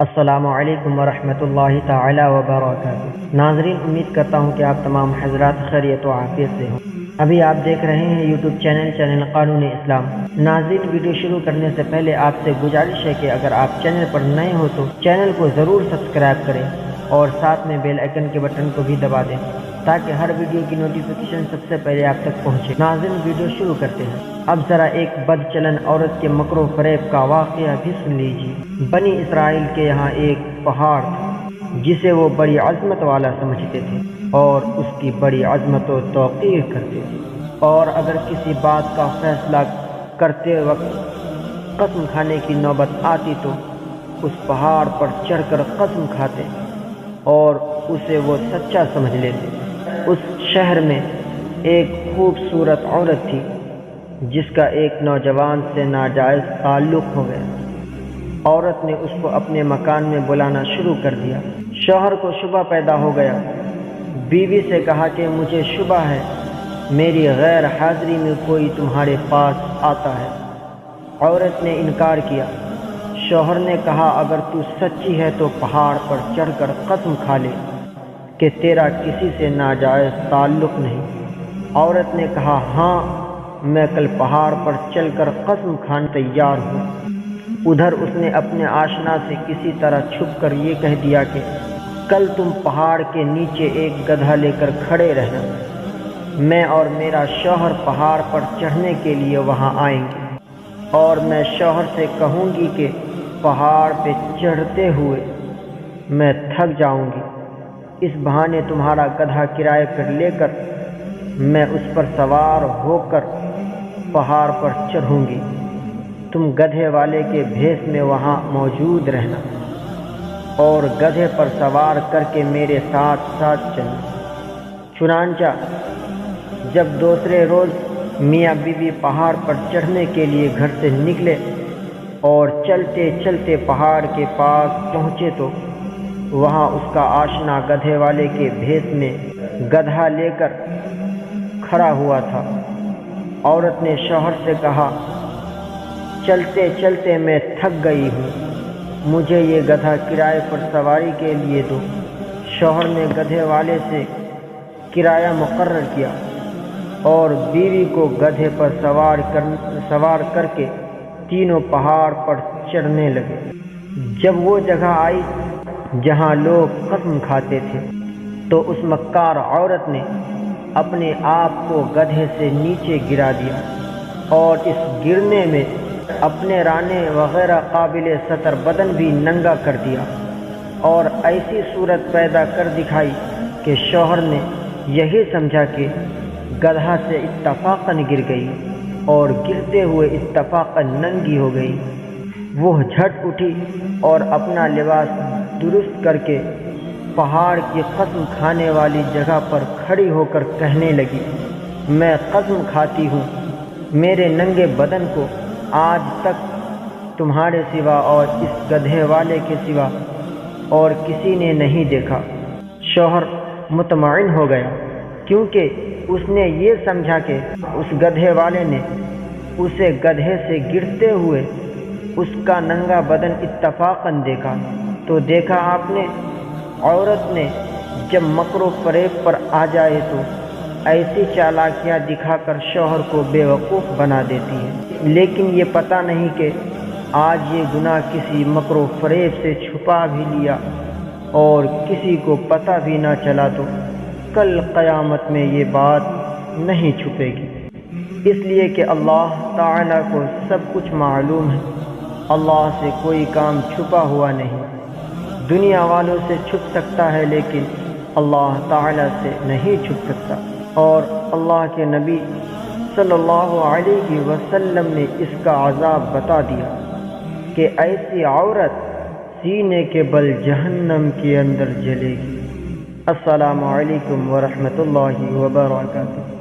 السلام علیکم ورحمۃ اللہ تعالی وبرکاتہ۔ ناظرین، امید کرتا ہوں کہ آپ تمام حضرات خیریت و عافیت سے ہوں۔ ابھی آپ دیکھ رہے ہیں یوٹیوب چینل قانون اسلام۔ ناظرین، ویڈیو شروع کرنے سے پہلے آپ سے گزارش ہے کہ اگر آپ چینل پر نئے ہو تو چینل کو ضرور سبسکرائب کریں اور ساتھ میں بیل آئیکن کے بٹن کو بھی دبا دیں تاکہ ہر ویڈیو کی نوٹیفیکیشن سب سے پہلے آپ تک پہنچے۔ ناظرین، ویڈیو شروع کرتے ہیں۔ اب ذرا ایک بد چلن عورت کے مکر و فریب کا واقعہ بھی سن لیجیے۔ بنی اسرائیل کے یہاں ایک پہاڑ تھا جسے وہ بڑی عظمت والا سمجھتے تھے اور اس کی بڑی عظمت و توقیر کرتے تھے، اور اگر کسی بات کا فیصلہ کرتے وقت قسم کھانے کی نوبت آتی تو اس پہاڑ پر چڑھ کر قسم کھاتے اور اسے وہ سچا سمجھ لیتے۔ اس شہر میں ایک خوبصورت عورت تھی جس کا ایک نوجوان سے ناجائز تعلق ہو گیا۔ عورت نے اس کو اپنے مکان میں بلانا شروع کر دیا۔ شوہر کو شبہ پیدا ہو گیا۔ بیوی سے کہا کہ مجھے شبہ ہے میری غیر حاضری میں کوئی تمہارے پاس آتا ہے۔ عورت نے انکار کیا۔ شوہر نے کہا اگر تو سچی ہے تو پہاڑ پر چڑھ کر قسم کھا لے کہ تیرا کسی سے ناجائز تعلق نہیں۔ عورت نے کہا ہاں، میں کل پہاڑ پر چل کر قسم کھانے تیار ہوں۔ ادھر اس نے اپنے آشنا سے کسی طرح چھپ کر یہ کہہ دیا کہ کل تم پہاڑ کے نیچے ایک گدھا لے کر کھڑے رہنا، میں اور میرا شوہر پہاڑ پر چڑھنے کے لیے وہاں آئیں گے، اور میں شوہر سے کہوں گی کہ پہاڑ پہ چڑھتے ہوئے میں تھک جاؤں گی، اس بہانے تمہارا گدھا کرائے پر لے کر میں اس پر سوار ہو کر پہاڑ پر چڑھوں گی، تم گدھے والے کے بھیس میں وہاں موجود رہنا اور گدھے پر سوار کر کے میرے ساتھ ساتھ چلنا۔ چنانچہ جب دوسرے روز میاں بیوی پہاڑ پر چڑھنے کے لیے گھر سے نکلے اور چلتے چلتے پہاڑ کے پاس پہنچے تو وہاں اس کا آشنا گدھے والے کے بھیس میں گدھا لے کر کھڑا ہوا تھا۔ عورت نے شوہر سے کہا چلتے چلتے میں تھک گئی ہوں، مجھے یہ گدھا کرائے پر سواری کے لیے دو۔ شوہر نے گدھے والے سے کرایہ مقرر کیا اور بیوی کو گدھے پر سوار کر کے تینوں پہاڑ پر چڑھنے لگے۔ جب وہ جگہ آئی جہاں لوگ قسم کھاتے تھے تو اس مکار عورت نے اپنے آپ کو گدھے سے نیچے گرا دیا اور اس گرنے میں اپنے رانے وغیرہ قابل ستر بدن بھی ننگا کر دیا اور ایسی صورت پیدا کر دکھائی کہ شوہر نے یہی سمجھا کہ گدھا سے اتفاقاً گر گئی اور گرتے ہوئے اتفاقاً ننگی ہو گئی۔ وہ جھٹ اٹھی اور اپنا لباس درست کر کے پہاڑ کی قسم کھانے والی جگہ پر کھڑی ہو کر کہنے لگی میں قسم کھاتی ہوں میرے ننگے بدن کو آج تک تمہارے سوا اور اس گدھے والے کے سوا اور کسی نے نہیں دیکھا۔ شوہر مطمئن ہو گیا کیونکہ اس نے یہ سمجھا کہ اس گدھے والے نے اسے گدھے سے گرتے ہوئے اس کا ننگا بدن اتفاقاً دیکھا۔ تو دیکھا آپ نے، عورت نے جب مکر و فریب پر آ جائے تو ایسی چالاکیاں دکھا کر شوہر کو بے وقوف بنا دیتی ہے، لیکن یہ پتہ نہیں کہ آج یہ گناہ کسی مکر و فریب سے چھپا بھی لیا اور کسی کو پتہ بھی نہ چلا تو کل قیامت میں یہ بات نہیں چھپے گی، اس لیے کہ اللہ تعالیٰ کو سب کچھ معلوم ہے۔ اللہ سے کوئی کام چھپا ہوا نہیں۔ دنیا والوں سے چھپ سکتا ہے لیکن اللہ تعالیٰ سے نہیں چھپ سکتا، اور اللہ کے نبی صلی اللہ علیہ وسلم نے اس کا عذاب بتا دیا کہ ایسی عورت سینے کے بل جہنم کے اندر جلے گی۔ السلام علیکم ورحمۃ اللہ وبرکاتہ۔